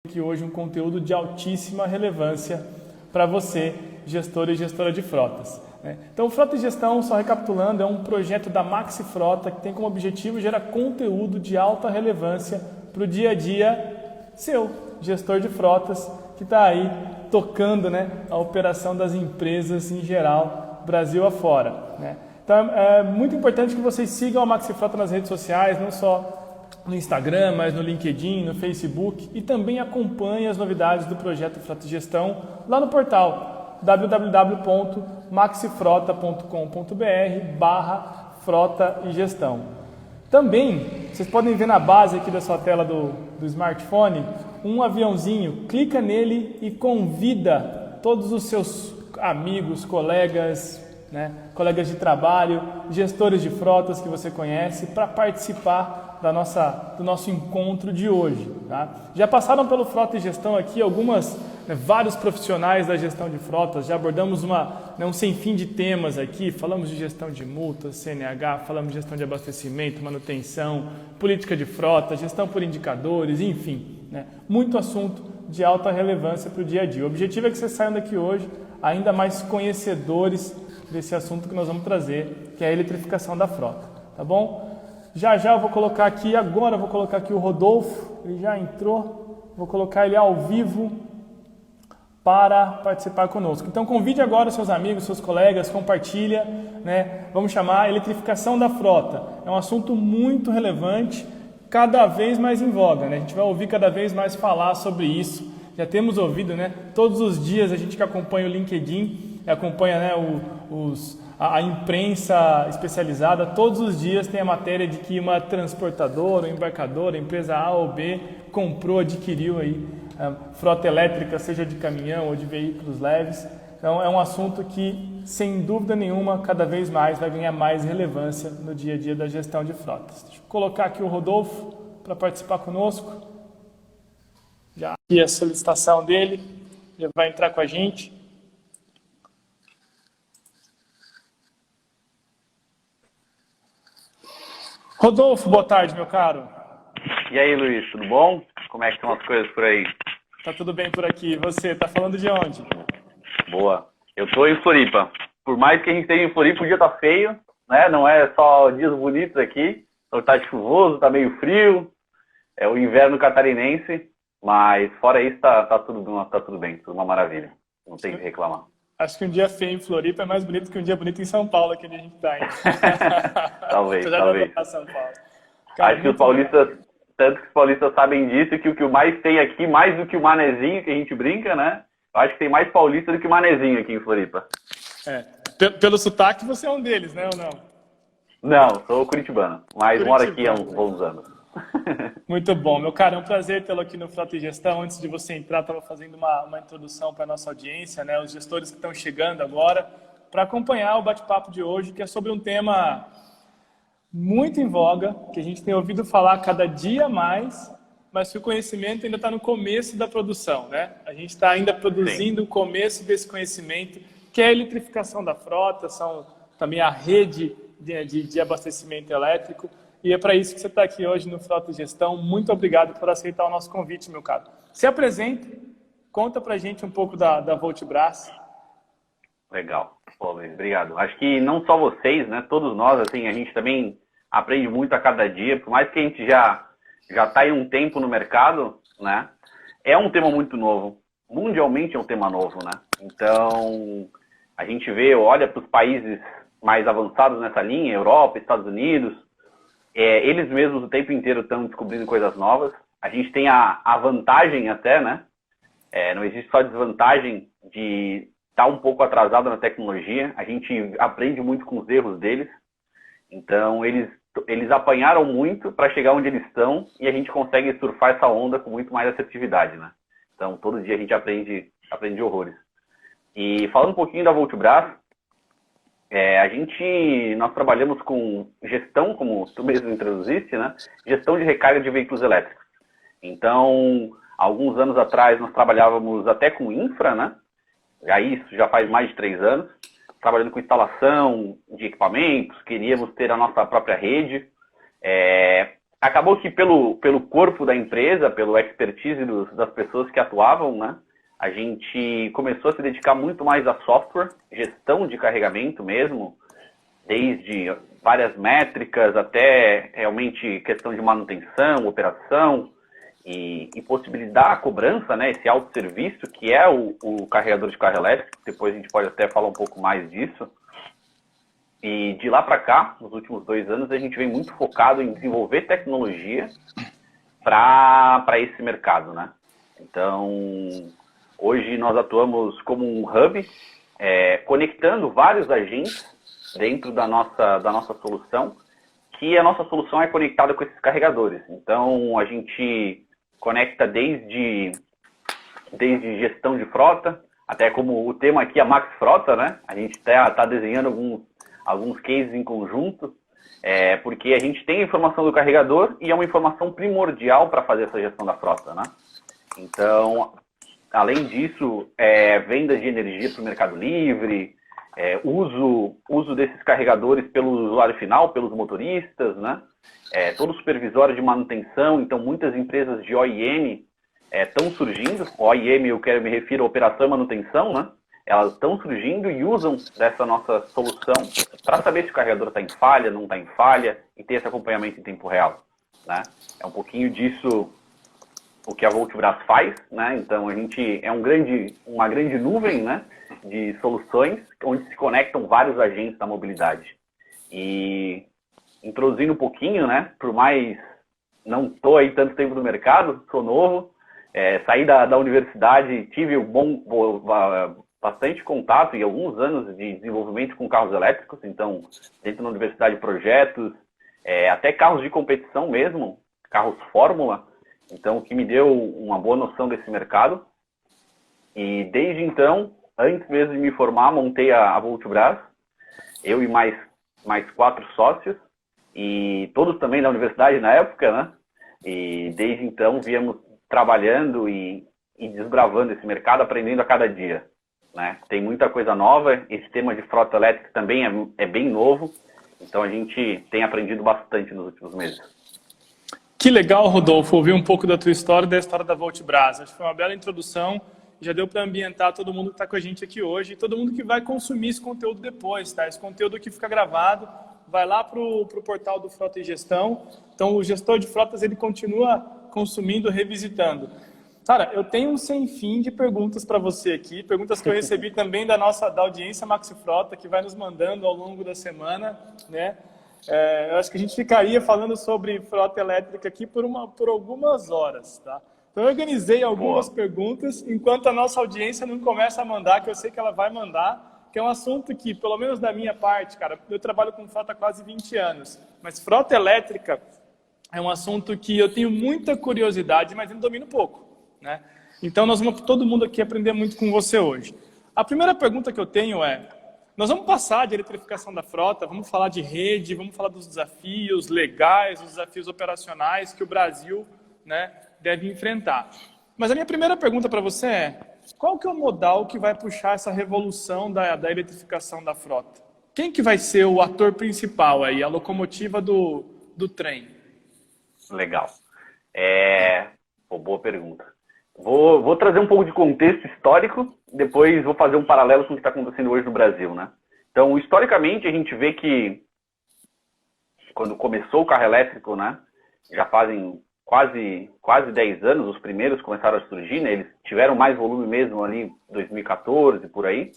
Aqui hoje um conteúdo de altíssima relevância para você, gestor e gestora de frotas. Então, o Frota e Gestão, só recapitulando, é um projeto da Maxi Frota que tem como objetivo gerar conteúdo de alta relevância para o dia a dia seu, gestor de frotas, que está aí tocando, a operação das empresas em geral, Brasil afora. Então, é muito importante que vocês sigam a Maxi Frota nas redes sociais, não só no Instagram, mas no LinkedIn, no Facebook, e também acompanhe as novidades do projeto Frota e Gestão lá no portal www.maxifrota.com.br/frota e gestão. Também, vocês podem ver na base aqui da sua tela do smartphone, um aviãozinho, clica nele e convida todos os seus amigos, colegas, colegas de trabalho, gestores de frotas que você conhece, para participar do nosso encontro de hoje. Tá? Já passaram pelo Frota e Gestão aqui vários profissionais da gestão de frotas, já abordamos um sem fim de temas aqui, falamos de gestão de multas, CNH, falamos de gestão de abastecimento, manutenção, política de frota, gestão por indicadores, enfim, muito assunto de alta relevância para o dia a dia. O objetivo é que vocês saiam daqui hoje ainda mais conhecedores desse assunto que nós vamos trazer, que é a eletrificação da frota, tá bom? Já eu vou colocar aqui, o Rodolfo, ele já entrou, vou colocar ele ao vivo para participar conosco. Então convide agora seus amigos, seus colegas, compartilha, Vamos chamar eletrificação da frota. É um assunto muito relevante, cada vez mais em voga, A gente vai ouvir cada vez mais falar sobre isso. Já temos ouvido, Todos os dias a gente que acompanha o LinkedIn, acompanha, a imprensa especializada, todos os dias tem a matéria de que uma transportadora, uma embarcadora, empresa A ou B, adquiriu aí frota elétrica, seja de caminhão ou de veículos leves. Então é um assunto que, sem dúvida nenhuma, cada vez mais vai ganhar mais relevância no dia a dia da gestão de frotas. Deixa eu colocar aqui o Rodolfo para participar conosco. Já aqui a solicitação dele, ele vai entrar com a gente. Rodolfo, boa tarde, meu caro. E aí, Luiz, tudo bom? Como é que estão as coisas por aí? Tá tudo bem por aqui. E você, tá falando de onde? Boa. Eu tô em Floripa. Por mais que a gente esteja em Floripa, o dia tá feio, Não é só dias bonitos aqui. Então tá chuvoso, tá meio frio. É o inverno catarinense. Mas fora isso, tá tudo bem. Tudo uma maravilha. Não tem o que reclamar. Acho que um dia feio em Floripa é mais bonito que um dia bonito em São Paulo, que a gente tá, hein? Talvez. Você já vai pra São Paulo. Cara, acho que os paulistas, tanto que os paulistas sabem disso, que o que mais tem aqui, mais do que o manezinho que a gente brinca, Eu acho que tem mais paulista do que o manezinho aqui em Floripa. Pelo sotaque você é um deles, ou não? Não, sou curitibano, mas moro aqui há uns bons anos. Muito bom, meu cara, é um prazer tê-lo aqui no Frota e Gestão. Antes de você entrar, estava fazendo uma introdução para a nossa audiência, os gestores que estão chegando agora, para acompanhar o bate-papo de hoje, que é sobre um tema muito em voga, que a gente tem ouvido falar cada dia mais, mas que o conhecimento ainda está no começo da produção, A gente está ainda produzindo o começo desse conhecimento, que é a eletrificação da frota, são também a rede de abastecimento elétrico. E é para isso que você está aqui hoje no Frota e Gestão. Muito obrigado por aceitar o nosso convite, meu caro. Se apresente, conta para a gente um pouco da Voltbras. Legal. Pô, Luiz, obrigado. Acho que não só vocês, todos nós, a gente também aprende muito a cada dia. Por mais que a gente já está aí um tempo no mercado, é um tema muito novo. Mundialmente é um tema novo, Então, a gente olha para os países mais avançados nessa linha, Europa, Estados Unidos, eles mesmos o tempo inteiro estão descobrindo coisas novas. A gente tem a vantagem até, não existe só desvantagem de estar um pouco atrasado na tecnologia. A gente aprende muito com os erros deles. Então, eles apanharam muito para chegar onde eles estão e a gente consegue surfar essa onda com muito mais assertividade, Então, todo dia a gente aprende horrores. E falando um pouquinho da Voltbras, Nós trabalhamos com gestão, como tu mesmo introduziste, né? Gestão de recarga de veículos elétricos. Então, alguns anos atrás, nós trabalhávamos até com infra, né? Isso já faz mais de 3 anos, trabalhando com instalação de equipamentos, queríamos ter a nossa própria rede. Acabou que pelo corpo da empresa, pelo expertise das pessoas que atuavam, né? A gente começou a se dedicar muito mais a software, gestão de carregamento mesmo, desde várias métricas até realmente questão de manutenção, operação e possibilitar a cobrança, né, esse autosserviço que é o carregador de carro elétrico. Depois a gente pode até falar um pouco mais disso. E de lá para cá, nos últimos 2 anos, a gente vem muito focado em desenvolver tecnologia para esse mercado, né? Então, hoje nós atuamos como um hub, conectando vários agentes dentro da nossa solução, que a nossa solução é conectada com esses carregadores. Então, a gente conecta desde gestão de frota, até como o tema aqui é a Max Frota, né? A gente está desenhando alguns cases em conjunto, porque a gente tem a informação do carregador e é uma informação primordial para fazer essa gestão da frota, né? Então, além disso, venda de energia para o Mercado Livre, uso desses carregadores pelo usuário final, pelos motoristas, né? Todo supervisório de manutenção. Então, muitas empresas de OEM estão surgindo. OEM, eu me refiro a operação e manutenção, né? Elas estão surgindo e usam dessa nossa solução para saber se o carregador está em falha, não está em falha, e ter esse acompanhamento em tempo real, né? É um pouquinho disso o que a Voltbras faz, né? Então, a gente uma grande nuvem, né, de soluções onde se conectam vários agentes da mobilidade. E introduzindo um pouquinho, né, por mais não estou aí tanto tempo no mercado, sou novo, saí da universidade, tive bastante contato e alguns anos de desenvolvimento com carros elétricos. Então, dentro da universidade, projetos, até carros de competição mesmo, carros Fórmula. Então, o que me deu uma boa noção desse mercado. E desde então, antes mesmo de me formar, montei a Voltbras, eu e mais 4 sócios, e todos também da universidade na época, né? E desde então viemos trabalhando e desbravando esse mercado, aprendendo a cada dia, né? Tem muita coisa nova, esse tema de frota elétrica também é bem novo, então a gente tem aprendido bastante nos últimos meses. Que legal, Rodolfo, ouvir um pouco da tua história e da história da Voltbras. Acho que foi uma bela introdução, já deu para ambientar todo mundo que está com a gente aqui hoje e todo mundo que vai consumir esse conteúdo depois, tá? Esse conteúdo que fica gravado, vai lá para o portal do Frota e Gestão. Então, o gestor de frotas, ele continua consumindo, revisitando. Cara, eu tenho um sem fim de perguntas para você aqui, perguntas que eu recebi também da audiência Maxi Frota, que vai nos mandando ao longo da semana, né? Eu acho que a gente ficaria falando sobre frota elétrica aqui por algumas horas, tá? Então, eu organizei algumas perguntas, enquanto a nossa audiência não começa a mandar, que eu sei que ela vai mandar, que é um assunto que, pelo menos da minha parte, cara, eu trabalho com frota há quase 20 anos, mas frota elétrica é um assunto que eu tenho muita curiosidade, mas ainda domino pouco, né? Então, nós vamos, todo mundo aqui, aprender muito com você hoje. A primeira pergunta que eu tenho nós vamos passar de eletrificação da frota, vamos falar de rede, vamos falar dos desafios legais, dos desafios operacionais que o Brasil, né, deve enfrentar. Mas a minha primeira pergunta para você qual que é o modal que vai puxar essa revolução da eletrificação da frota? Quem que vai ser o ator principal aí, a locomotiva do trem? Legal. Boa pergunta. Vou trazer um pouco de contexto histórico, depois vou fazer um paralelo com o que está acontecendo hoje no Brasil, né? Então, historicamente, a gente vê que quando começou o carro elétrico, né, já fazem quase 10 anos, os primeiros começaram a surgir, né, eles tiveram mais volume mesmo ali em 2014, por aí,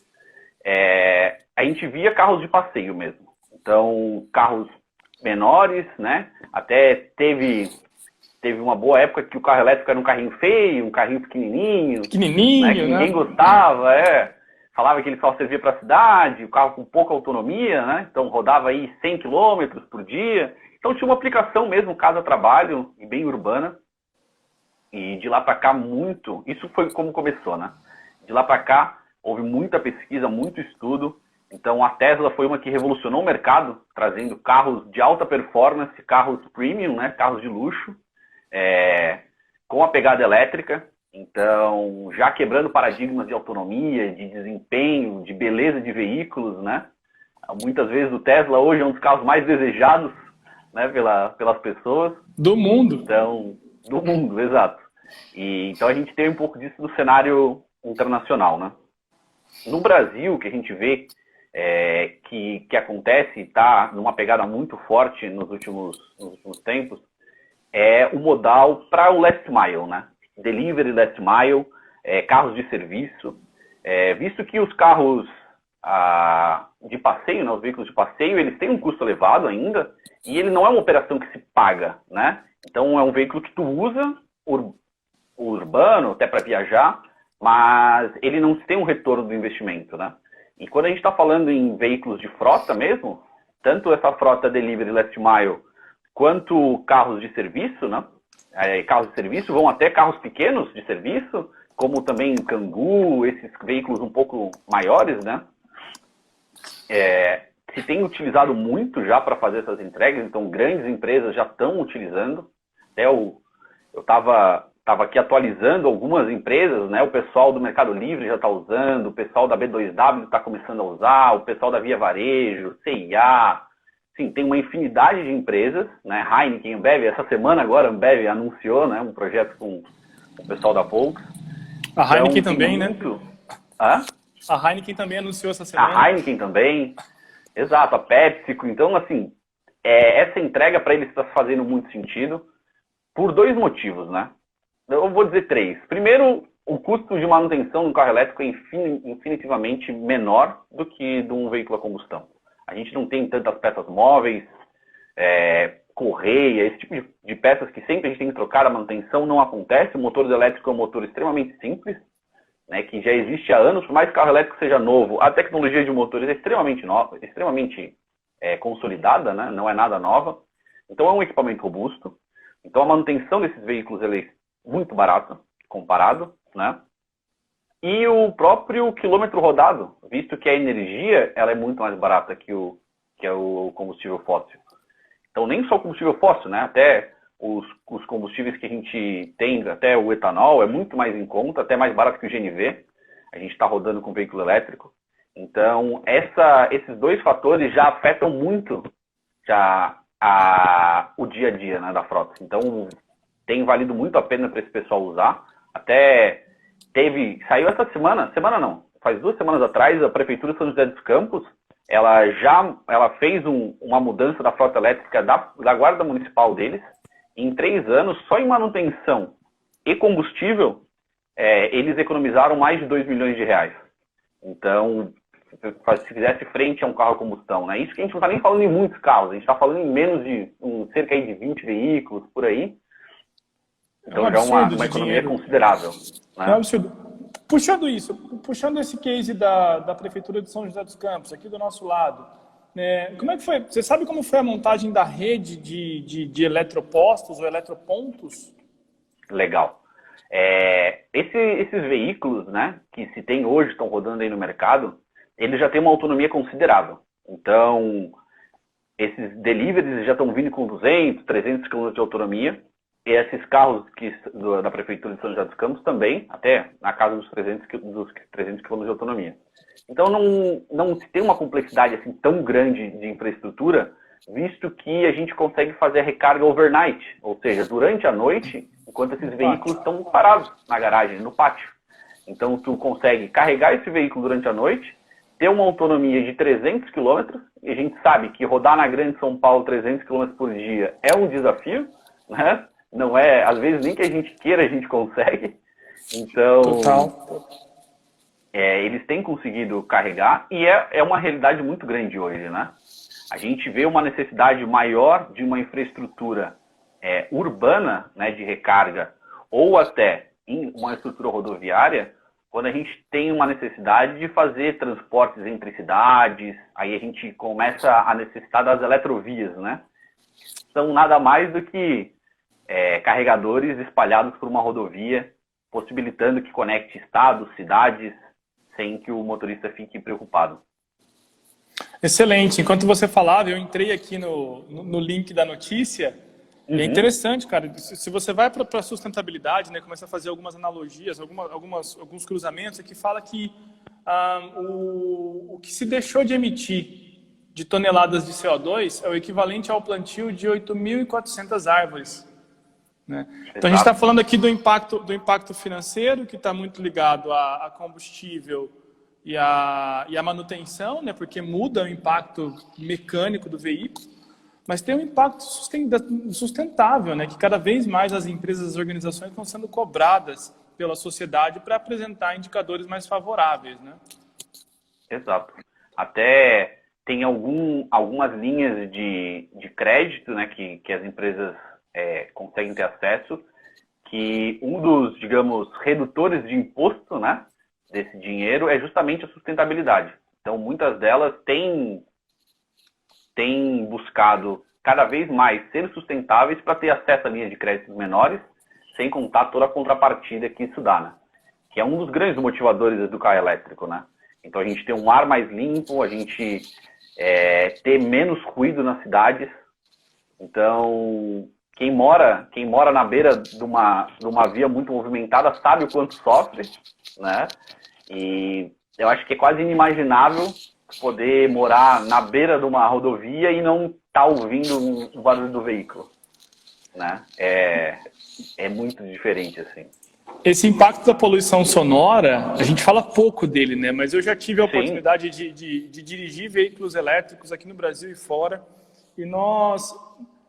a gente via carros de passeio mesmo. Então, carros menores, né, até teve uma boa época que o carro elétrico era um carrinho feio, um carrinho pequenininho, né, que ninguém gostava, falava que ele só servia para a cidade, o carro com pouca autonomia, né, então rodava aí 100 km por dia, então tinha uma aplicação mesmo, casa-trabalho, e bem urbana, e de lá para cá isso foi como começou, né, de lá para cá houve muita pesquisa, muito estudo, Então a Tesla foi uma que revolucionou o mercado, trazendo carros de alta performance, carros premium, né, carros de luxo, com a pegada elétrica. Então, já quebrando paradigmas de autonomia, de desempenho, de beleza de veículos, né? Muitas vezes o Tesla hoje é um dos carros mais desejados, né, pelas pessoas. Do mundo. Então, do mundo, exato. Então a gente tem um pouco disso no cenário internacional, né? No Brasil, o que a gente vê que acontece e está numa pegada muito forte nos últimos tempos é o modal para o last mile, né? Delivery, last mile, carros de serviço. Visto que os carros de passeio, né, os veículos de passeio, eles têm um custo elevado ainda e ele não é uma operação que se paga, né? Então é um veículo que tu usa, urbano, até para viajar, mas ele não tem um retorno do investimento, né? E quando a gente está falando em veículos de frota mesmo, tanto essa frota delivery last mile, quanto carros de serviço, né? Carros de serviço vão até carros pequenos de serviço, como também Kangoo, esses veículos um pouco maiores, né? Se tem utilizado muito já para fazer essas entregas, então grandes empresas já estão utilizando. Até eu estava aqui atualizando algumas empresas, né? O pessoal do Mercado Livre já está usando, o pessoal da B2W está começando a usar, o pessoal da Via Varejo, CIA. Sim, tem uma infinidade de empresas, né? Heineken, Ambev, essa semana agora a Ambev anunciou, né, um projeto com o pessoal da Volks. A Heineken também, né? Hã? A Heineken também anunciou essa semana. A Heineken também, exato, a PepsiCo. Então, assim, essa entrega para eles está fazendo muito sentido por dois motivos, né? Eu vou dizer três. Primeiro, o custo de manutenção de um carro elétrico é infinitivamente menor do que de um veículo a combustão. A gente não tem tantas peças móveis, correia, esse tipo de peças que sempre a gente tem que trocar, a manutenção não acontece. O motor elétrico é um motor extremamente simples, né, que já existe há anos, por mais que o carro elétrico seja novo, a tecnologia de motores é extremamente nova, extremamente consolidada, né, não é nada nova. Então é um equipamento robusto. Então a manutenção desses veículos é muito barata comparado, né? E o próprio quilômetro rodado, visto que a energia ela é muito mais barata que o combustível fóssil. Então, nem só o combustível fóssil, né? Até os combustíveis que a gente tem, até o etanol, é muito mais em conta, até mais barato que o GNV. A gente está rodando com veículo elétrico. Então, esses dois fatores já afetam muito o dia a dia, né, da frota. Então, tem valido muito a pena para esse pessoal usar. Até saiu essa semana não, faz 2 semanas atrás, a Prefeitura de São José dos Campos, ela fez uma mudança da frota elétrica da Guarda Municipal deles. Em 3 anos, só em manutenção e combustível, eles economizaram mais de 2 milhões de reais. Então, se fizesse frente a um carro a combustão, né? Isso que a gente não está nem falando em muitos carros, a gente está falando em menos de cerca de 20 veículos, por aí. Então já é uma economia considerável. Né? É um absurdo. Puxando esse case da Prefeitura de São José dos Campos, aqui do nosso lado, como é que foi? Você sabe como foi a montagem da rede de eletropostos ou eletropontos? Legal. Esses veículos, né, que se tem hoje, estão rodando aí no mercado, eles já têm uma autonomia considerável. Então, esses deliveries já estão vindo com 200, 300 km de autonomia. E esses carros da Prefeitura de São José dos Campos também, até na casa dos 300 km de autonomia. Então não se tem uma complexidade assim tão grande de infraestrutura, visto que a gente consegue fazer a recarga overnight, ou seja, durante a noite, enquanto esses veículos estão parados na garagem, no pátio. Então tu consegue carregar esse veículo durante a noite, ter uma autonomia de 300 km, e a gente sabe que rodar na Grande São Paulo 300 km por dia é um desafio, né? Não é, às vezes nem que a gente queira a gente consegue. Então, total. Eles têm conseguido carregar e é uma realidade muito grande hoje, né? A gente vê uma necessidade maior de uma infraestrutura urbana, né, de recarga, ou até em uma estrutura rodoviária, quando a gente tem uma necessidade de fazer transportes entre cidades, aí a gente começa a necessitar das eletrovias, né? São nada mais do que carregadores espalhados por uma rodovia, possibilitando que conecte estados, cidades, sem que o motorista fique preocupado. Excelente. Enquanto você falava, eu entrei aqui no link da notícia. E é interessante, cara. Se você vai para a sustentabilidade, né, começa a fazer algumas analogias, alguns cruzamentos, aqui fala que o que se deixou de emitir de toneladas de CO2 é o equivalente ao plantio de 8.400 árvores. Né? Então, a gente está falando aqui do impacto financeiro, que está muito ligado a combustível e a manutenção, né? Porque muda o impacto mecânico do veículo, mas tem um impacto sustentável, né? Que cada vez mais as empresas e as organizações estão sendo cobradas pela sociedade para apresentar indicadores mais favoráveis. Né? Exato. Até tem algumas linhas de crédito, né, que as empresas conseguem ter acesso, que um dos, digamos, redutores de imposto, né, desse dinheiro é justamente a sustentabilidade. Então, muitas delas têm buscado cada vez mais ser sustentáveis para ter acesso a linhas de créditos menores, sem contar toda a contrapartida que isso dá, né? Que é um dos grandes motivadores do carro elétrico, né? Então, a gente tem um ar mais limpo, a gente ter menos ruído nas cidades. Então, quem mora na beira de uma via muito movimentada sabe o quanto sofre, né? E eu acho que é quase inimaginável poder morar na beira de uma rodovia e não estar ouvindo o barulho do veículo, né? É muito diferente, assim. Esse impacto da poluição sonora, a gente fala pouco dele, né? Mas eu já tive a oportunidade de dirigir veículos elétricos aqui no Brasil e fora. E nós,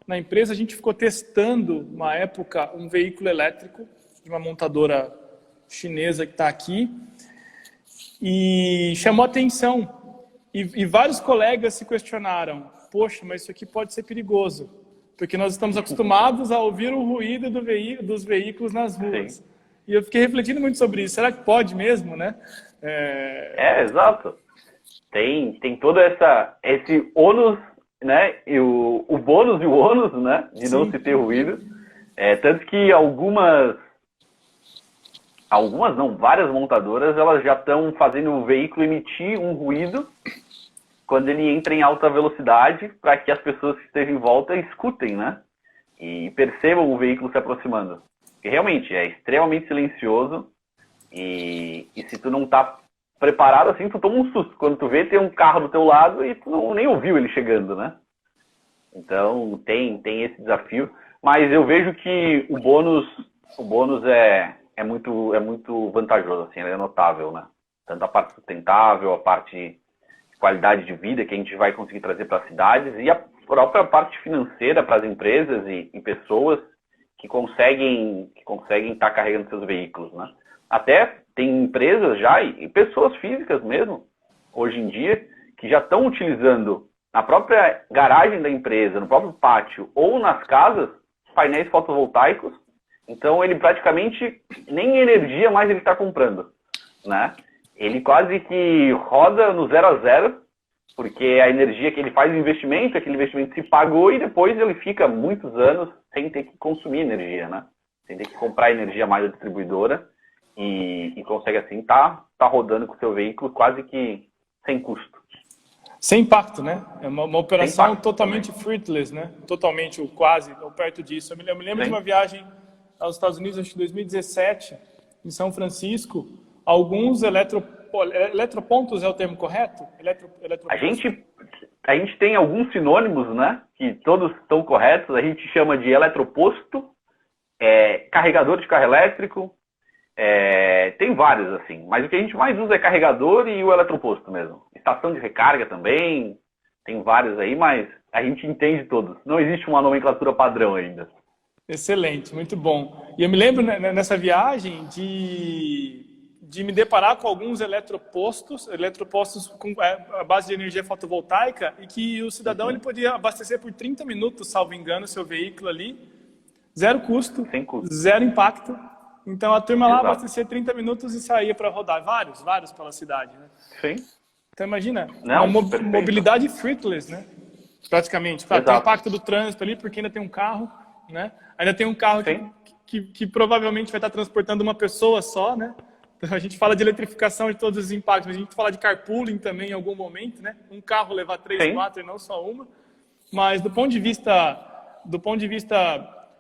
na empresa, a gente ficou testando, uma época, um veículo elétrico de uma montadora chinesa que está aqui. E chamou atenção. E vários colegas se questionaram, poxa, mas isso aqui pode ser perigoso, porque nós estamos acostumados a ouvir o ruído dos veículos nas ruas. Sim. E eu fiquei refletindo muito sobre isso. Será que pode mesmo, né? Exato. Tem todo esse ônus, né? E o bônus e o ônus, né? De não se ter ruído. Tanto que várias montadoras, elas já estão fazendo o veículo emitir um ruído quando ele entra em alta velocidade, para que as pessoas que estejam em volta escutem, né? E percebam o veículo se aproximando. Porque realmente é extremamente silencioso e se tu não tá preparado assim, tu toma um susto. Quando tu vê, tem um carro do teu lado e tu nem ouviu ele chegando, né? Então tem esse desafio, mas eu vejo que o bônus é muito vantajoso, assim, ele é notável, né? Tanto a parte sustentável, a parte de qualidade de vida que a gente vai conseguir trazer para as cidades e a própria parte financeira para as empresas e pessoas que conseguem estar carregando seus veículos, né? Até tem empresas já e pessoas físicas mesmo, hoje em dia, que já estão utilizando na própria garagem da empresa, no próprio pátio ou nas casas, painéis fotovoltaicos. Então, ele praticamente nem energia mais ele está comprando, né? Ele quase que roda no 0 a 0, porque a energia que ele faz o investimento, aquele investimento se pagou e depois ele fica muitos anos sem ter que consumir energia, né? Sem ter que comprar energia mais da distribuidora e consegue assim tá rodando com o seu veículo quase que sem custo. Sem impacto, né? É uma operação totalmente freeless, né? Totalmente, ou quase, ou perto disso. Eu me lembro de uma viagem aos Estados Unidos, acho que em 2017, em São Francisco, alguns eletropontos é o termo correto? A gente tem alguns sinônimos, né? Que todos estão corretos. A gente chama de eletroposto, carregador de carro elétrico, tem vários, assim. Mas o que a gente mais usa é carregador e o eletroposto mesmo. Estação de recarga também, tem vários aí, mas a gente entende todos. Não existe uma nomenclatura padrão ainda. Excelente, muito bom. E eu me lembro nessa viagem de me deparar com alguns eletropostos com a base de energia fotovoltaica e que o cidadão ele podia abastecer por 30 minutos, salvo engano, seu veículo ali, zero custo, zero impacto. Então a turma lá abastecia 30 minutos e saía para rodar vários pela cidade, né? Sim. Então imagina, uma mobilidade freeless, né? Praticamente. Claro, tem o impacto do trânsito ali, porque ainda tem um carro, né? Ainda tem um carro que provavelmente vai estar transportando uma pessoa só, né? A gente fala de eletrificação de todos os impactos, mas a gente fala de carpooling também em algum momento, né? Um carro levar 3, 4 e não só uma. Mas do ponto de vista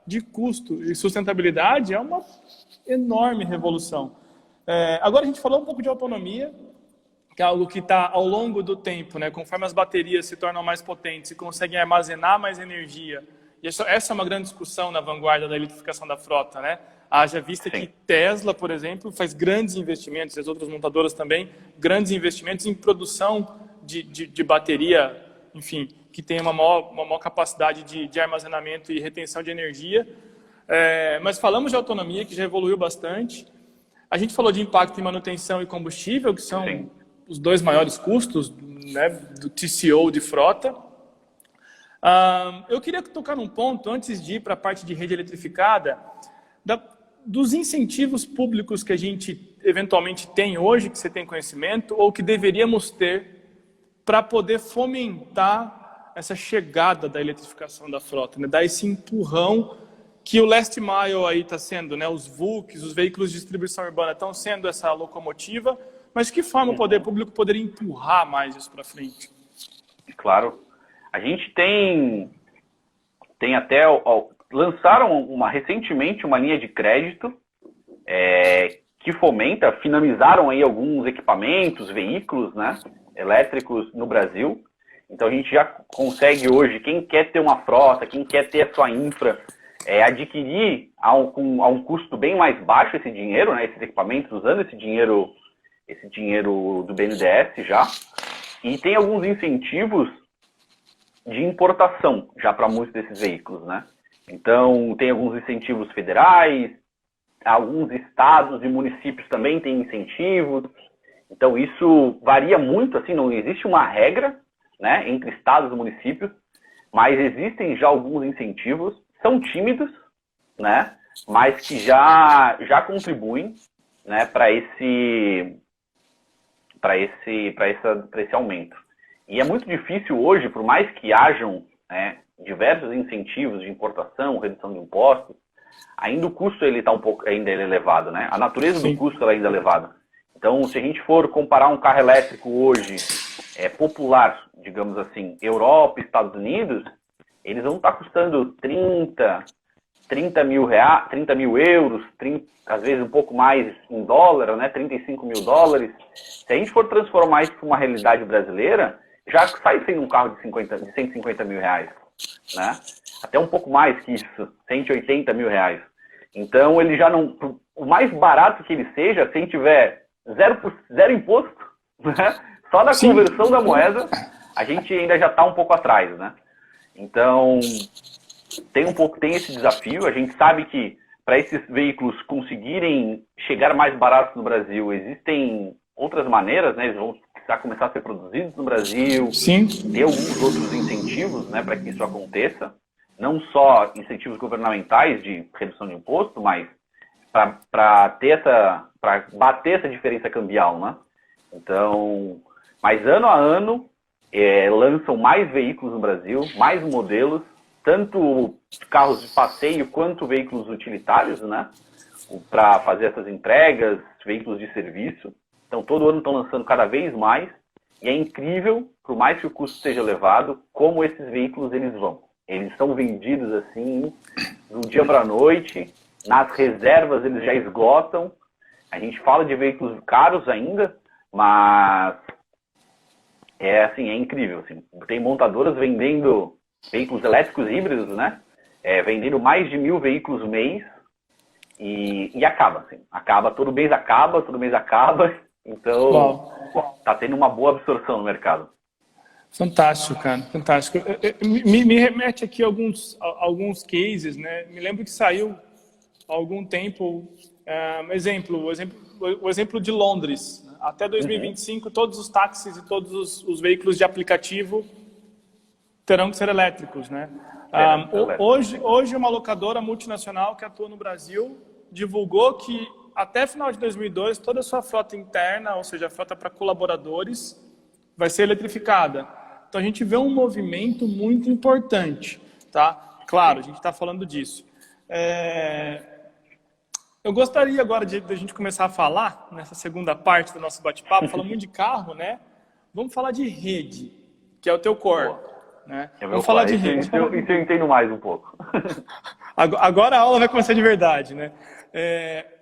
de custo e sustentabilidade, é uma enorme revolução. Agora a gente falou um pouco de autonomia, que é algo que está ao longo do tempo, né? Conforme as baterias se tornam mais potentes e conseguem armazenar mais energia. E essa é uma grande discussão na vanguarda da eletrificação da frota, né? Haja vista que Tesla, por exemplo, faz grandes investimentos, e as outras montadoras também, grandes investimentos em produção de bateria, enfim, que tem uma maior capacidade de armazenamento e retenção de energia. Mas falamos de autonomia, que já evoluiu bastante. A gente falou de impacto em manutenção e combustível, que são os 2 maiores custos, né, do TCO de frota. Eu queria tocar num ponto, antes de ir para a parte de rede eletrificada, dos incentivos públicos que a gente eventualmente tem hoje, que você tem conhecimento, ou que deveríamos ter para poder fomentar essa chegada da eletrificação da frota, né? Dar esse empurrão que o last mile aí está sendo, né? Os VUCs, os veículos de distribuição urbana estão sendo essa locomotiva, mas de que forma o poder público poderia empurrar mais isso para frente? Claro. A gente tem até... lançaram recentemente uma linha de crédito que finalizaram aí alguns equipamentos, veículos, né, elétricos no Brasil. Então a gente já consegue hoje, quem quer ter uma frota, quem quer ter a sua infra, adquirir a um custo bem mais baixo esse dinheiro, né, esses equipamentos, usando esse dinheiro do BNDES já. E tem alguns incentivos de importação já para muitos desses veículos, né? Então, tem alguns incentivos federais, alguns estados e municípios também têm incentivos. Então, isso varia muito, assim, não existe uma regra, né, entre estados e municípios, mas existem já alguns incentivos, são tímidos, né, mas que já contribuem, né, para esse aumento. E é muito difícil hoje, por mais que hajam, né, diversos incentivos de importação, redução de impostos, ainda o custo ele está ainda elevado, né? A natureza do custo ela ainda é elevada. Então, se a gente for comparar um carro elétrico hoje popular, digamos assim, Europa, Estados Unidos, eles vão estar custando 30 mil euros, às vezes um pouco mais em dólar, né? 35 mil dólares. Se a gente for transformar isso para uma realidade brasileira, já sai sendo um carro de 150 mil reais. Né? Até um pouco mais que isso, 180 mil reais. Então, ele já não... O mais barato que ele seja, se a gente tiver zero imposto, né? Só na conversão da moeda, a gente ainda já está um pouco atrás, né? Então, tem esse desafio. A gente sabe que para esses veículos conseguirem chegar mais baratos no Brasil, existem outras maneiras, né? Eles vão precisar começar a ser produzidos no Brasil. Sim. Ter alguns outros incentivos, né, para que isso aconteça. Não só incentivos governamentais de redução de imposto, mas para bater essa diferença cambial, né? Então, mas ano a ano lançam mais veículos no Brasil, mais modelos, tanto carros de passeio quanto veículos utilitários, né? Para fazer essas entregas, veículos de serviço. Então, todo ano estão lançando cada vez mais. E é incrível, por mais que o custo seja elevado, como esses veículos eles vão. Eles são vendidos assim, do dia para a noite. Nas reservas eles já esgotam. A gente fala de veículos caros ainda, mas é incrível. Assim. Tem montadoras vendendo veículos elétricos híbridos, né? Vendendo mais de 1.000 veículos mês. E acaba, assim. Todo mês acaba. Então, está tendo uma boa absorção no mercado. Fantástico, cara, fantástico. Me remete aqui a alguns cases, né? Me lembro que saiu há algum tempo, o exemplo de Londres. Até 2025, todos os táxis e todos os veículos de aplicativo terão que ser elétricos, né? Hoje, uma locadora multinacional que atua no Brasil divulgou que até final de 2002, toda a sua frota interna, ou seja, a frota para colaboradores, vai ser eletrificada. Então, a gente vê um movimento muito importante, tá? Claro, a gente está falando disso. Eu gostaria agora de a gente começar a falar, nessa segunda parte do nosso bate-papo, falando muito de carro, né? Vamos falar de rede, que é o teu core. Né? Vamos falar de rede. Isso eu entendo mais um pouco. Agora a aula vai começar de verdade, né?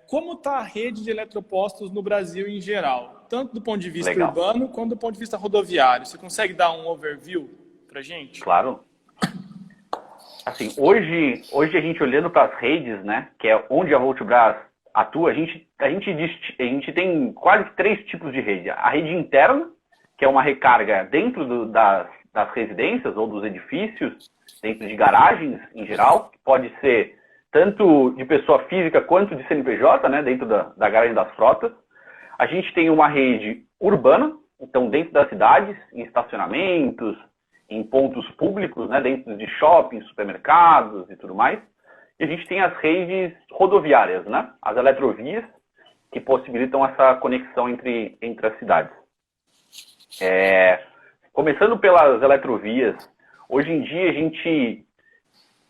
Como está a rede de eletropostos no Brasil em geral? Tanto do ponto de vista urbano, quanto do ponto de vista rodoviário. Você consegue dar um overview para a gente? Claro. Assim, hoje a gente olhando para as redes, né, que é onde a Voltbras atua, a gente tem quase 3 tipos de rede. A rede interna, que é uma recarga dentro das residências ou dos edifícios, dentro de garagens em geral, que pode ser tanto de pessoa física quanto de CNPJ, né, dentro da garagem das frotas. A gente tem uma rede urbana, então dentro das cidades, em estacionamentos, em pontos públicos, né, dentro de shoppings, supermercados e tudo mais. E a gente tem as redes rodoviárias, né, as eletrovias, que possibilitam essa conexão entre as cidades. Começando pelas eletrovias, hoje em dia a gente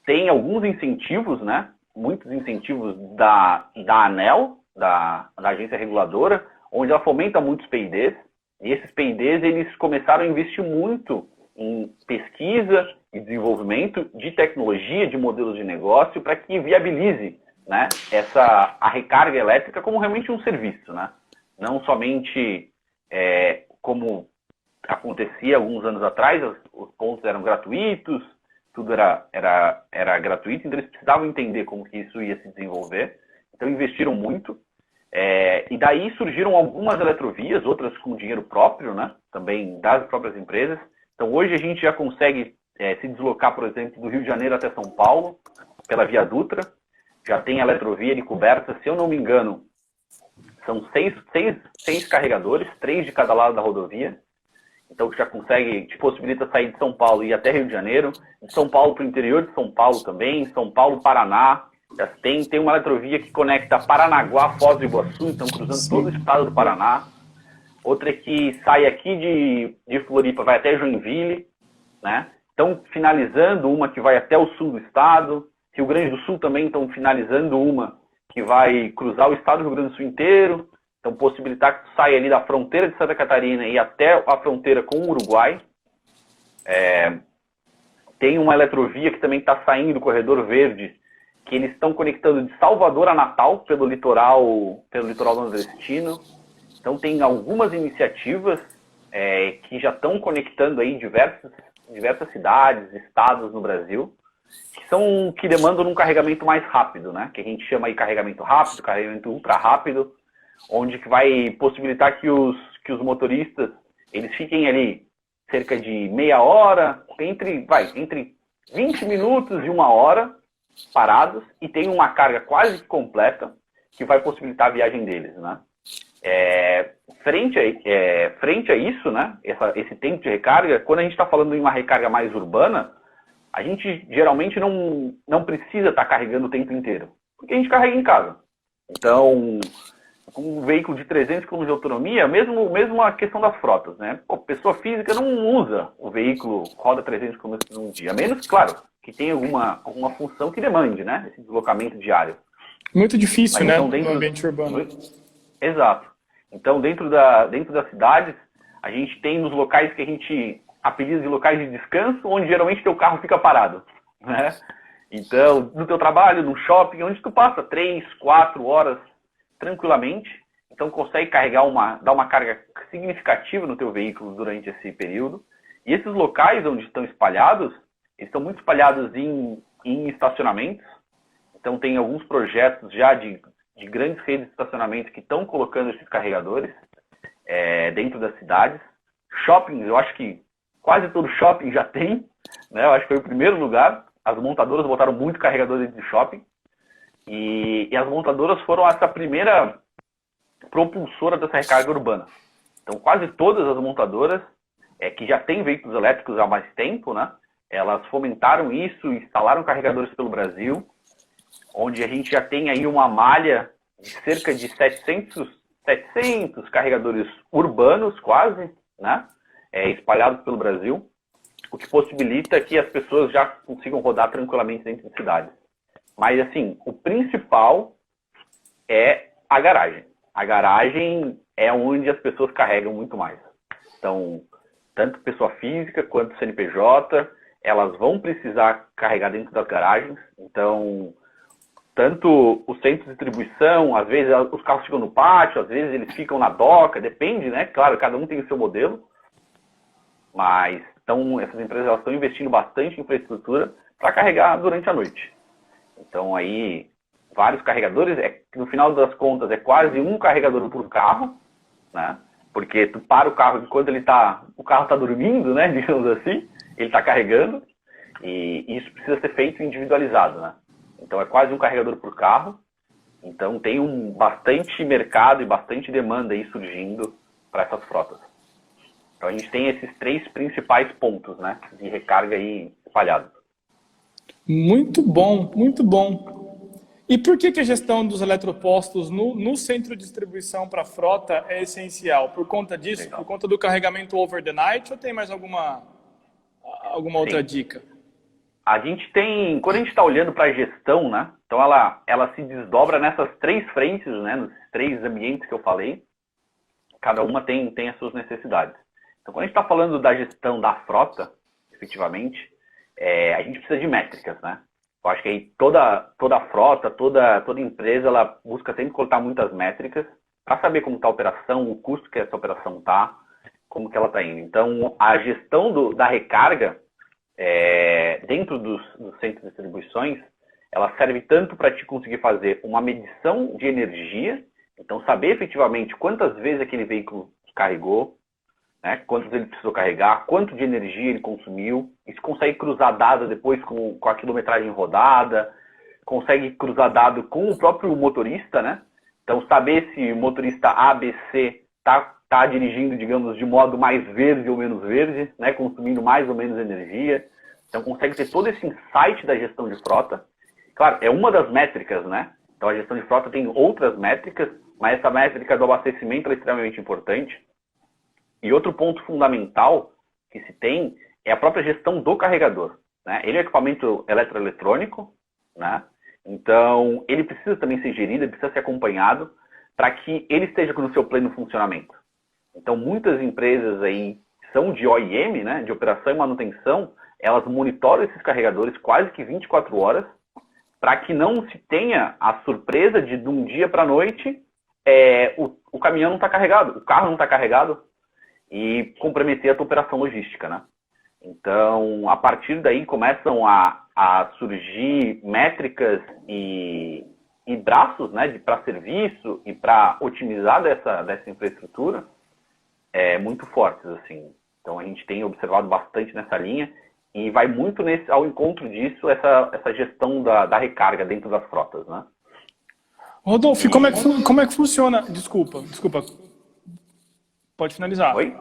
tem alguns incentivos, né, muitos incentivos da ANEEL, da agência reguladora, onde ela fomenta muitos PIDs, e esses PIDs eles começaram a investir muito em pesquisa e desenvolvimento de tecnologia, de modelos de negócio, para que viabilize, né, a recarga elétrica como realmente um serviço, né? Não somente como acontecia alguns anos atrás, os pontos eram gratuitos, tudo era gratuito, então eles precisavam entender como que isso ia se desenvolver, então investiram muito. E daí surgiram algumas eletrovias, outras com dinheiro próprio, né, também das próprias empresas. Então hoje a gente já consegue se deslocar, por exemplo, do Rio de Janeiro até São Paulo, pela Via Dutra. Já tem a eletrovia de coberta, se eu não me engano, são seis carregadores, 3 de cada lado da rodovia. Então já consegue, te possibilita sair de São Paulo e ir até Rio de Janeiro, de São Paulo para o interior de São Paulo também, São Paulo, Paraná. Já tem uma eletrovia que conecta Paranaguá, Foz do Iguaçu, então cruzando todo o estado do Paraná. Outra que sai aqui de Floripa, vai até Joinville, né? Então, finalizando uma que vai até o sul do estado. Rio Grande do Sul também estão finalizando uma que vai cruzar o estado do Rio Grande do Sul inteiro. Então, possibilitar que tu saia ali da fronteira de Santa Catarina e até a fronteira com o Uruguai. Tem uma eletrovia que também está saindo do Corredor Verde, que eles estão conectando de Salvador a Natal pelo litoral nordestino. Então, tem algumas iniciativas que já estão conectando aí diversas cidades, estados no Brasil, que demandam um carregamento mais rápido, né? Que a gente chama de carregamento rápido, carregamento ultra rápido, onde que vai possibilitar que os motoristas eles fiquem ali cerca de meia hora, entre 20 minutos e 1 hora parados, e tem uma carga quase completa que vai possibilitar a viagem deles, né? Frente a isso, né, esse tempo de recarga, quando a gente está falando em uma recarga mais urbana, a gente geralmente não precisa estar carregando o tempo inteiro, porque a gente carrega em casa. Então, com um veículo de 300 km de autonomia, mesmo a questão das frotas, né? Pessoa física não usa o veículo, roda 300 km num dia, a menos, claro, que tenha alguma função que demande, né, esse deslocamento diário. Muito difícil, né, então, no ambiente urbano. Exato. Então, dentro das cidades, a gente tem nos locais que a gente apelida de locais de descanso, onde geralmente teu carro fica parado, né? Então, no teu trabalho, no shopping, onde tu passa 3, 4 horas tranquilamente, então consegue dar uma carga significativa no teu veículo durante esse período. E esses locais onde estão espalhados, eles estão muito espalhados em estacionamentos. Então, tem alguns projetos já de grandes redes de estacionamento que estão colocando esses carregadores dentro das cidades. Shoppings, eu acho que quase todo shopping já tem, né? Eu acho que foi o primeiro lugar. As montadoras botaram muito carregador dentro do shopping. E as montadoras foram essa primeira propulsora dessa recarga urbana. Então, quase todas as montadoras que já têm veículos elétricos há mais tempo, né? Elas fomentaram isso, instalaram carregadores pelo Brasil, onde a gente já tem aí uma malha de cerca de 700 carregadores urbanos, quase, né? Espalhados pelo Brasil, o que possibilita que as pessoas já consigam rodar tranquilamente dentro de cidades. Mas, assim, o principal é a garagem. A garagem é onde as pessoas carregam muito mais. Então, tanto pessoa física quanto CNPJ, elas vão precisar carregar dentro das garagens. Então, tanto o centro de distribuição, às vezes os carros ficam no pátio, às vezes eles ficam na doca, depende, né? Claro, cada um tem o seu modelo. Mas então, essas empresas elas estão investindo bastante em infraestrutura para carregar durante a noite. Então, aí, vários carregadores, no final das contas, é quase um carregador por carro, né? Porque tu para o carro enquanto o carro está dormindo, né? Digamos assim, ele está carregando, e isso precisa ser feito individualizado, né? Então, é quase um carregador por carro. Então, tem bastante mercado e bastante demanda aí surgindo para essas frotas. Então, a gente tem esses 3 principais pontos, né, de recarga aí espalhados. Muito bom, muito bom. E por que a gestão dos eletropostos no centro de distribuição para a frota é essencial? Por conta disso? Legal. Por conta do carregamento over the night ou tem mais alguma outra dica? A gente tem, quando a gente está olhando para a gestão, né, então ela se desdobra nessas 3 frentes, né, nos 3 ambientes que eu falei. Cada uma tem as suas necessidades. Então, quando a gente está falando da gestão da frota, efetivamente, a gente precisa de métricas, né? Eu acho que aí toda frota, toda empresa, ela busca sempre coletar muitas métricas para saber como está a operação, o custo que essa operação está, como que ela está indo. Então, a gestão da recarga dentro dos centros de distribuições, ela serve tanto para te conseguir fazer uma medição de energia, então saber efetivamente quantas vezes aquele veículo carregou, né, quantos ele precisou carregar, quanto de energia ele consumiu, e se consegue cruzar dados depois com a quilometragem rodada, consegue cruzar dado com o próprio motorista, né? Então, saber se o motorista A, B, C está dirigindo, digamos, de modo mais verde ou menos verde, né, consumindo mais ou menos energia. Então, consegue ter todo esse insight da gestão de frota. Claro, é uma das métricas, né? Então, a gestão de frota tem outras métricas, mas essa métrica do abastecimento é extremamente importante. E outro ponto fundamental que se tem é a própria gestão do carregador, né? Ele é um equipamento eletroeletrônico, né? Então, ele precisa também ser gerido, ele precisa ser acompanhado para que ele esteja no seu pleno funcionamento. Então, muitas empresas aí são de OEM, né? De operação e manutenção, elas monitoram esses carregadores quase que 24 horas para que não se tenha a surpresa de um dia para a noite o caminhão não está carregado, o carro não está carregado, e comprometer a tua operação logística, né? Então, a partir daí começam a surgir métricas e braços, né, para serviço e para otimizar dessa infraestrutura muito fortes, assim. Então, a gente tem observado bastante nessa linha e vai muito ao encontro disso essa gestão da recarga dentro das frotas, né? Rodolfo, como é que funciona? Desculpa. Pode finalizar. Oi?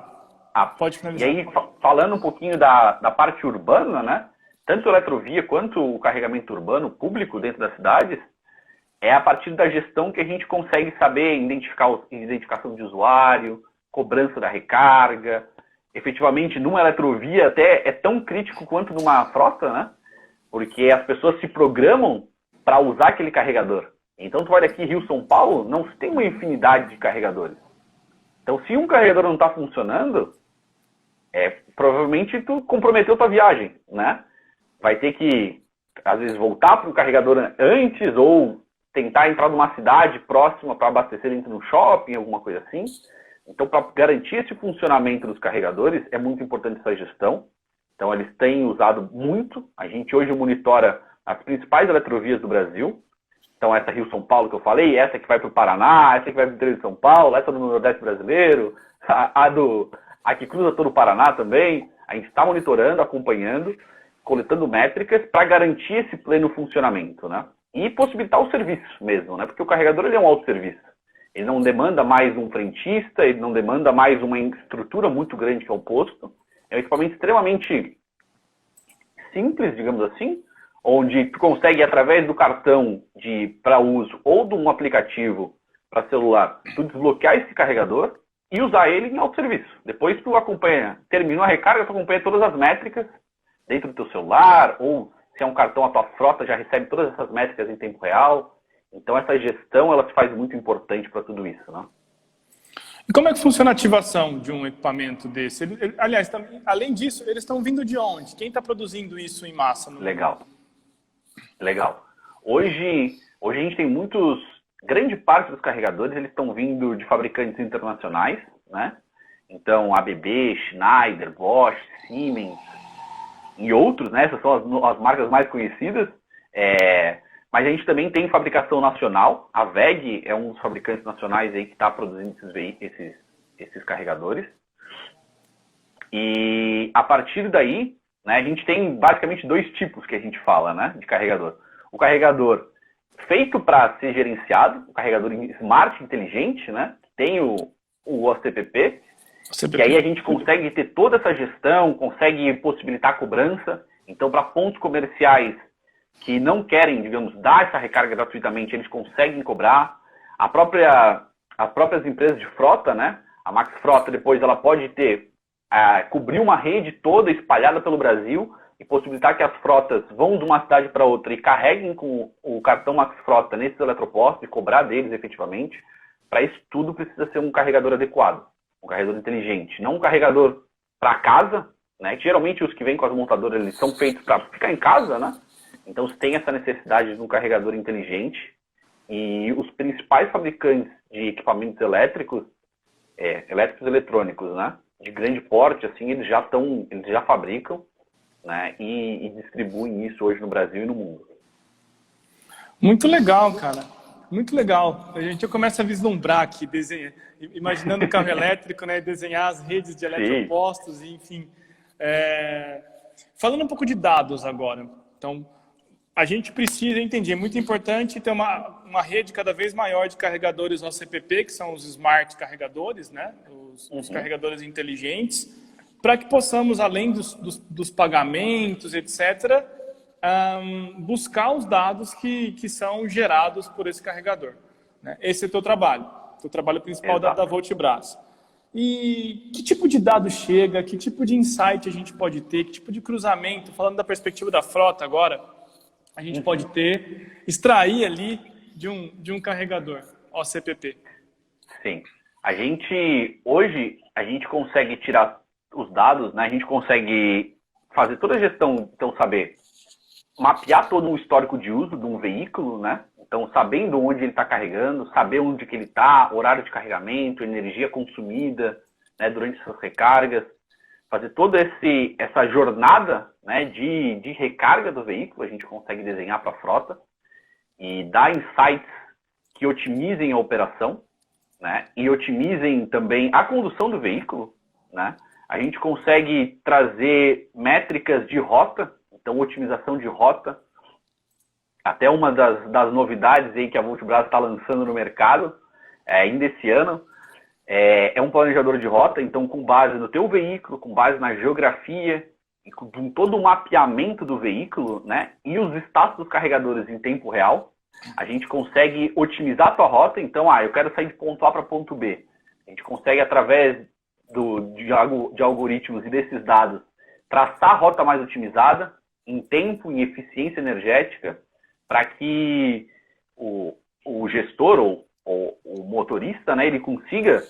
Pode finalizar. E aí, falando um pouquinho da parte urbana, né? Tanto a eletrovia quanto o carregamento urbano público dentro das cidades, é a partir da gestão que a gente consegue saber identificação de usuário, cobrança da recarga. Efetivamente, numa eletrovia até é tão crítico quanto numa frota, né? Porque as pessoas se programam para usar aquele carregador. Então, tu olha aqui, Rio-São Paulo, não se tem uma infinidade de carregadores. Então, se um carregador não está funcionando, provavelmente tu comprometeu tua viagem, né? Vai ter que, às vezes, voltar para o carregador antes ou tentar entrar numa cidade próxima para abastecer dentro de um shopping, alguma coisa assim. Então, para garantir esse funcionamento dos carregadores, é muito importante essa gestão. Então, eles têm usado muito. A gente hoje monitora as principais eletrovias do Brasil. Então, essa Rio-São Paulo que eu falei, essa que vai para o Paraná, essa que vai para o interior de São Paulo, essa do Nordeste brasileiro, a que cruza todo o Paraná também. A gente está monitorando, acompanhando, coletando métricas para garantir esse pleno funcionamento, né? E possibilitar o serviço mesmo, né? Porque o carregador ele é um autosserviço. Ele não demanda mais um frentista, ele não demanda mais uma estrutura muito grande que é o posto. É um equipamento extremamente simples, digamos assim, onde tu consegue, através do cartão para uso ou de um aplicativo para celular, tu desbloquear esse carregador e usar ele em autosserviço. Depois tu terminou a recarga, tu acompanha todas as métricas dentro do teu celular, ou se é um cartão, a tua frota já recebe todas essas métricas em tempo real. Então essa gestão ela se faz muito importante para tudo isso, né? E como é que funciona a ativação de um equipamento desse? Aliás, além disso, eles estão vindo de onde? Quem está produzindo isso em massa? Legal. Hoje a gente tem grande parte dos carregadores eles estão vindo de fabricantes internacionais, né? Então, ABB, Schneider, Bosch, Siemens e outros, né? Essas são as marcas mais conhecidas. Mas a gente também tem fabricação nacional. A WEG é um dos fabricantes nacionais aí que está produzindo esses carregadores. E a partir daí, né, a gente tem basicamente 2 tipos que a gente fala, né, de carregador. O carregador feito para ser gerenciado, o carregador smart inteligente, né, que tem o OCPP, que aí a gente consegue ter toda essa gestão, consegue possibilitar a cobrança. Então, para pontos comerciais que não querem, digamos, dar essa recarga gratuitamente, eles conseguem cobrar. As próprias empresas de frota, né? A Max Frota, depois, ela pode cobrir uma rede toda espalhada pelo Brasil e possibilitar que as frotas vão de uma cidade para outra e carreguem com o cartão Max Frota nesses eletropostos e cobrar deles efetivamente. Para isso tudo precisa ser um carregador adequado, um carregador inteligente, não um carregador para casa, né? Que geralmente os que vêm com as montadoras eles são feitos para ficar em casa, né? Então, você tem essa necessidade de um carregador inteligente e os principais fabricantes de equipamentos elétricos e eletrônicos, né, de grande porte, assim, eles já fabricam, né, e distribuem isso hoje no Brasil e no mundo. Muito legal, cara. Muito legal. A gente começa a vislumbrar aqui, imaginando o carro elétrico, né, desenhar as redes de eletropostos, enfim. Falando um pouco de dados agora. Então, a gente precisa entender, é muito importante ter uma rede cada vez maior de carregadores OCPP, que são os smart carregadores, né? Os carregadores inteligentes, para que possamos, além dos pagamentos, etc., buscar os dados que são gerados por esse carregador, né? Esse é o teu trabalho principal da Voltbras. E que tipo de dado chega, que tipo de insight a gente pode ter, que tipo de cruzamento, falando da perspectiva da frota agora, a gente pode extrair ali de um carregador OCPP? Sim. Hoje, a gente consegue tirar os dados, né? A gente consegue fazer toda a gestão, então saber mapear todo o histórico de uso de um veículo, né? Então, sabendo onde ele está carregando, saber onde que ele está, horário de carregamento, energia consumida, né, durante essas recargas, fazer toda essa jornada, né, de recarga do veículo, a gente consegue desenhar para a frota e dar insights que otimizem a operação, né, e otimizem também a condução do veículo, né? A gente consegue trazer métricas de rota, então otimização de rota. Até uma das novidades aí que a Voltbras está lançando no mercado, ainda esse ano, é um planejador de rota, então com base no teu veículo, com base na geografia, e com todo o mapeamento do veículo, né, e os status dos carregadores em tempo real, a gente consegue otimizar a tua rota. Então, eu quero sair de ponto A para ponto B. A gente consegue, através de algoritmos e desses dados, traçar a rota mais otimizada, em tempo, em eficiência energética, para que o gestor ou o motorista, né, ele consiga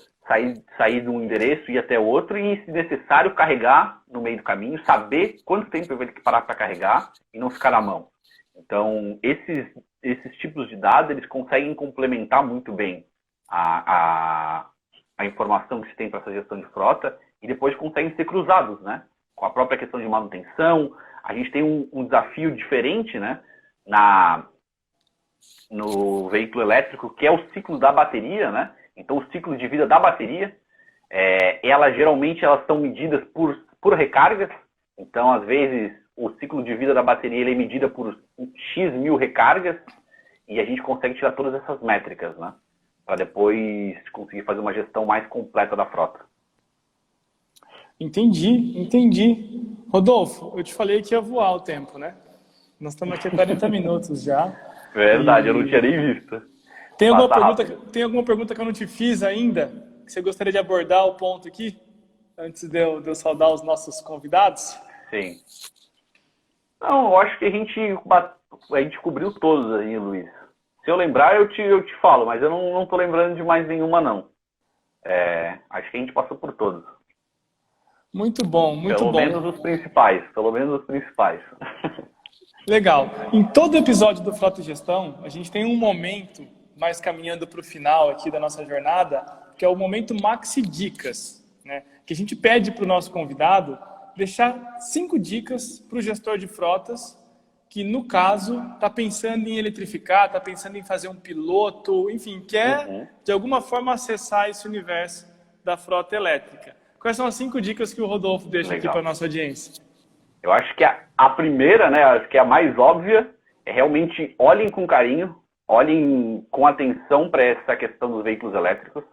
sair de um endereço e ir até outro e, se necessário, carregar no meio do caminho, saber quanto tempo ele vai ter que parar para carregar e não ficar na mão. Então, esses tipos de dados, eles conseguem complementar muito bem a informação que se tem para essa gestão de frota e depois conseguem ser cruzados, né, com a própria questão de manutenção. A gente tem um desafio diferente, né, no veículo elétrico, que é o ciclo da bateria, né? Então, o ciclo de vida da bateria, geralmente elas são medidas por recargas. Então, às vezes, o ciclo de vida da bateria ele é medido por X mil recargas e a gente consegue tirar todas essas métricas, né? Para depois conseguir fazer uma gestão mais completa da frota. Entendi. Rodolfo, eu te falei que ia voar o tempo, né? Nós estamos aqui há 40 minutos já. Verdade, eu não tinha nem visto. Tem alguma pergunta que eu não te fiz ainda? Que você gostaria de abordar o ponto aqui? Antes de eu saudar os nossos convidados? Sim. Não, eu acho que a gente cobriu todos aí, Luiz. Se eu lembrar, eu te falo, mas eu não tô lembrando de mais nenhuma, não. Acho que a gente passou por todos. Muito bom, muito Pelo bom. menos os principais. Legal. Em todo episódio do Frota e Gestão, a gente tem um momento, mais caminhando para o final aqui da nossa jornada, que é o momento Maxi Dicas, né? Que a gente pede para o nosso convidado deixar 5 dicas para o gestor de frotas que, no caso, está pensando em eletrificar, está pensando em fazer um piloto, enfim, quer, de alguma forma, acessar esse universo da frota elétrica. Quais são as 5 dicas que o Rodolfo deixa aqui para a nossa audiência? Eu acho que a primeira, né, acho que é a mais óbvia, é realmente olhem com carinho, olhem com atenção para essa questão dos veículos elétricos,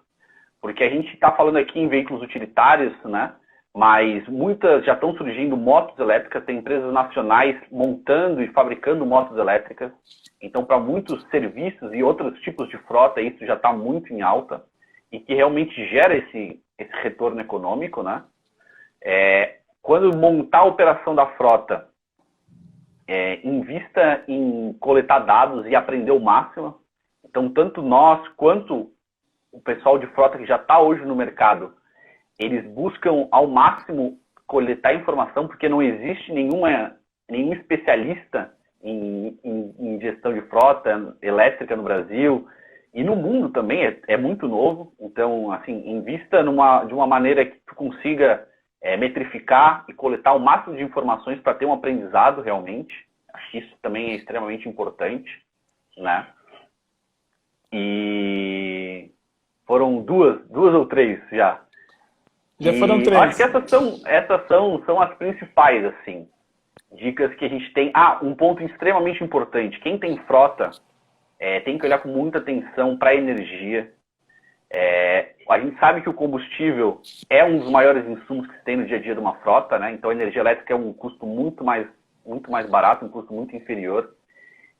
porque a gente está falando aqui em veículos utilitários, né? Mas muitas já estão surgindo motos elétricas, tem empresas nacionais montando e fabricando motos elétricas. Então, para muitos serviços e outros tipos de frota, isso já está muito em alta e que realmente gera esse retorno econômico, né? Quando montar a operação da frota, invista em coletar dados e aprender o máximo. Então, tanto nós quanto o pessoal de frota que já está hoje no mercado, eles buscam ao máximo coletar informação, porque não existe nenhum especialista em gestão de frota elétrica no Brasil e no mundo também, é muito novo. Então, assim, invista de uma maneira que tu consiga metrificar e coletar o máximo de informações para ter um aprendizado realmente. Acho que isso também é extremamente importante, né? E foram duas ou três já. Já foram 3. Acho que essas são as principais, assim, dicas que a gente tem. Um ponto extremamente importante. Quem tem frota tem que olhar com muita atenção para a energia. A gente sabe que o combustível é um dos maiores insumos que se tem no dia a dia de uma frota, né? Então a energia elétrica é um custo muito mais barato, um custo muito inferior.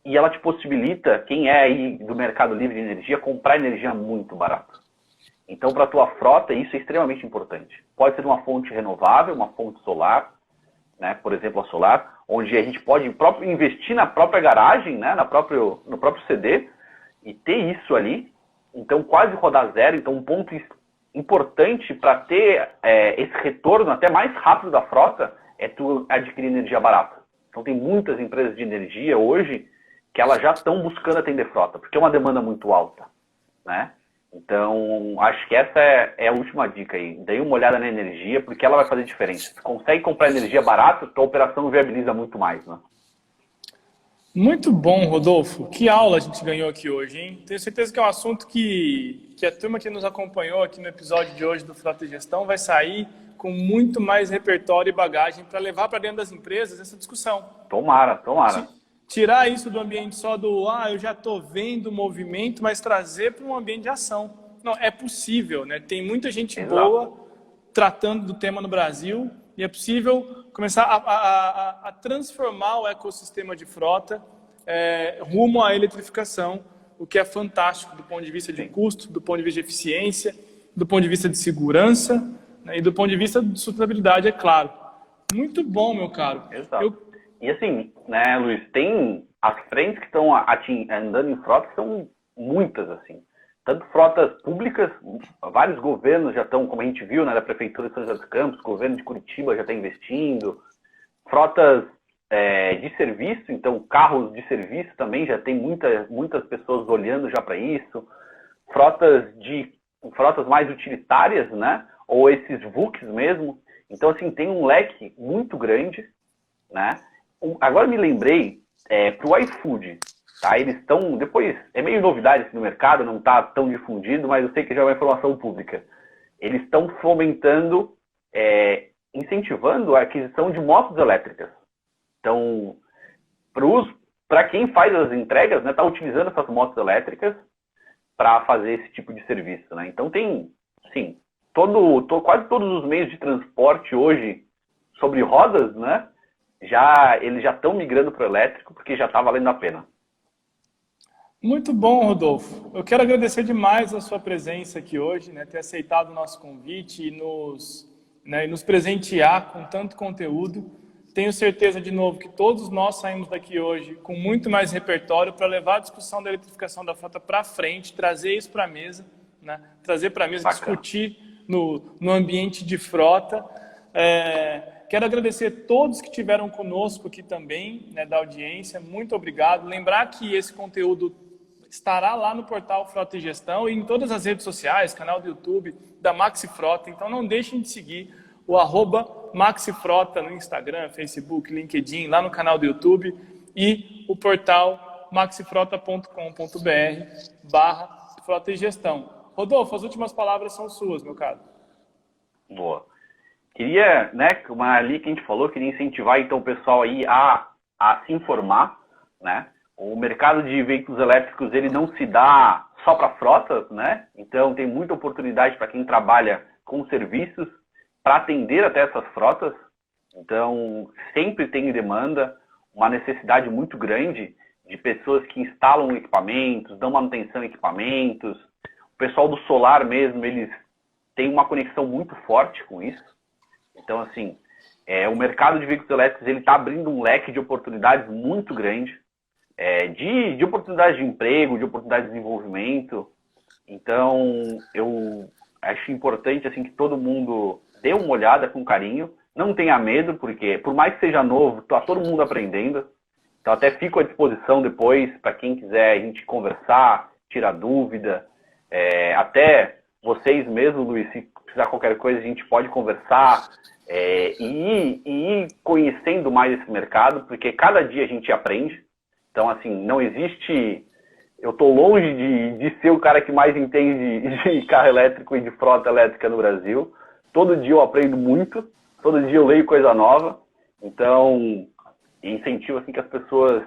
E ela te possibilita, quem é aí do mercado livre de energia, comprar energia muito barato. Então, para a tua frota, isso é extremamente importante. Pode ser uma fonte renovável, uma fonte solar, né? Por exemplo, a solar, onde a gente pode investir na própria garagem, né? No próprio CD, e ter isso ali. Então, quase rodar zero. Então, um ponto importante para ter esse retorno até mais rápido da frota é tu adquirir energia barata. Então, tem muitas empresas de energia hoje que elas já estão buscando atender frota, porque é uma demanda muito alta, né? Então, acho que essa é a última dica aí. Dê uma olhada na energia, porque ela vai fazer diferença. Se consegue comprar energia barata, tua operação viabiliza muito mais, né? Muito bom, Rodolfo. Que aula a gente ganhou aqui hoje, hein? Tenho certeza que é um assunto que a turma que nos acompanhou aqui no episódio de hoje do Frota e Gestão vai sair com muito mais repertório e bagagem para levar para dentro das empresas essa discussão. Tomara. Tirar isso do ambiente só eu já estou vendo o movimento, mas trazer para um ambiente de ação. Não, é possível, né? Tem muita gente boa tratando do tema no Brasil e é possível começar a transformar o ecossistema de frota rumo à eletrificação, o que é fantástico do ponto de vista de custo, do ponto de vista de eficiência, do ponto de vista de segurança, né? E do ponto de vista de sustentabilidade, é claro. Muito bom, meu caro. Exato. E assim, né, Luiz, tem as frentes que estão andando em frota, são muitas, assim. Tanto frotas públicas, vários governos já estão, como a gente viu, né, da Prefeitura de São José dos Campos, o governo de Curitiba já está investindo. Frotas de serviço, então carros de serviço também já tem muitas pessoas olhando já para isso. Frotas mais utilitárias, né, ou esses VUCs mesmo. Então, assim, tem um leque muito grande, né. Agora me lembrei, para o iFood, tá? Eles estão, depois, é meio novidade assim, no mercado, não está tão difundido, mas eu sei que já é uma informação pública. Eles estão fomentando, incentivando a aquisição de motos elétricas. Então, para quem faz as entregas, né, está utilizando essas motos elétricas para fazer esse tipo de serviço, né? Então tem, sim, quase todos os meios de transporte hoje sobre rodas, né? Eles já estão migrando para o elétrico porque já está valendo a pena. Muito bom, Rodolfo. Eu quero agradecer demais a sua presença aqui hoje, né, ter aceitado o nosso convite e nos presentear com tanto conteúdo. Tenho certeza, de novo, que todos nós saímos daqui hoje com muito mais repertório para levar a discussão da eletrificação da frota para frente, trazer isso para a mesa, né? Trazer para a mesa, Bacana. discutir no ambiente de frota. Quero agradecer a todos que estiveram conosco aqui também, né, da audiência. Muito obrigado. Lembrar que esse conteúdo estará lá no portal Frota e Gestão e em todas as redes sociais, canal do YouTube da Maxi Frota. Então não deixem de seguir o @MaxiFrota no Instagram, Facebook, LinkedIn, lá no canal do YouTube e o portal maxifrota.com.br/Frota e Gestão. Rodolfo, as últimas palavras são suas, meu caro. Boa. Queria, né, ali que a gente falou, queria incentivar então o pessoal aí a se informar, né? O mercado de veículos elétricos, ele não se dá só para frotas, né? Então tem muita oportunidade para quem trabalha com serviços para atender até essas frotas. Então sempre tem demanda, uma necessidade muito grande de pessoas que instalam equipamentos, dão manutenção em equipamentos. O pessoal do solar mesmo, eles têm uma conexão muito forte com isso. Então, assim, o mercado de veículos elétricos ele está abrindo um leque de oportunidades muito grande, de oportunidades de emprego, de oportunidades de desenvolvimento. Então, eu acho importante assim, que todo mundo dê uma olhada com carinho, não tenha medo, porque por mais que seja novo, está todo mundo aprendendo. Então, até fico à disposição depois, para quem quiser a gente conversar, tirar dúvida, até vocês mesmo, Luiz, se precisar qualquer coisa, a gente pode conversar e ir conhecendo mais esse mercado, porque cada dia a gente aprende. Então, assim, não existe... Eu estou longe de ser o cara que mais entende de carro elétrico e de frota elétrica no Brasil. Todo dia eu aprendo muito, todo dia eu leio coisa nova. Então, incentivo assim, que as pessoas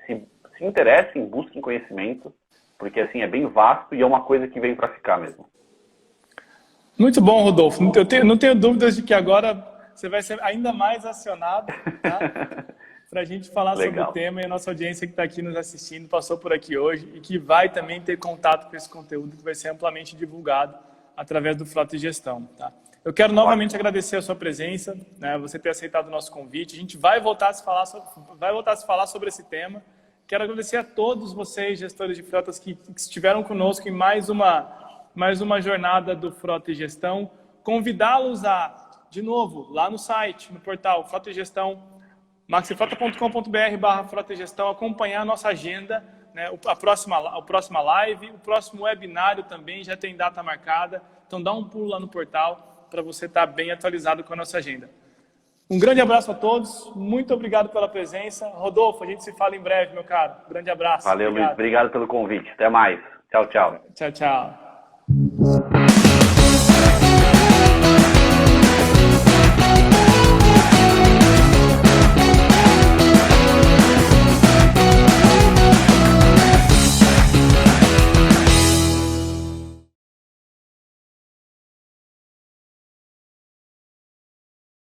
se interessem, busquem conhecimento, porque assim, é bem vasto e é uma coisa que veio para ficar mesmo. Muito bom, Rodolfo. Não tenho dúvidas de que agora você vai ser ainda mais acionado, tá? Para a gente falar sobre o tema, e a nossa audiência que está aqui nos assistindo passou por aqui hoje e que vai também ter contato com esse conteúdo que vai ser amplamente divulgado através do Frota e Gestão. Tá? Eu quero novamente agradecer a sua presença, né, você ter aceitado o nosso convite. A gente vai voltar a se falar sobre esse tema. Quero agradecer a todos vocês, gestores de frotas, que estiveram conosco em mais uma jornada do Frota e Gestão. Convidá-los de novo, lá no site, no portal Frota e Gestão, maxifrota.com.br/Frota e Gestão, acompanhar a nossa agenda, né, a próxima live, o próximo webinário também já tem data marcada. Então dá um pulo lá no portal para você estar bem atualizado com a nossa agenda. Um grande abraço a todos, muito obrigado pela presença. Rodolfo, a gente se fala em breve, meu caro. Grande abraço. Valeu, Luiz. Obrigado pelo convite. Até mais. Tchau, tchau. Tchau, tchau.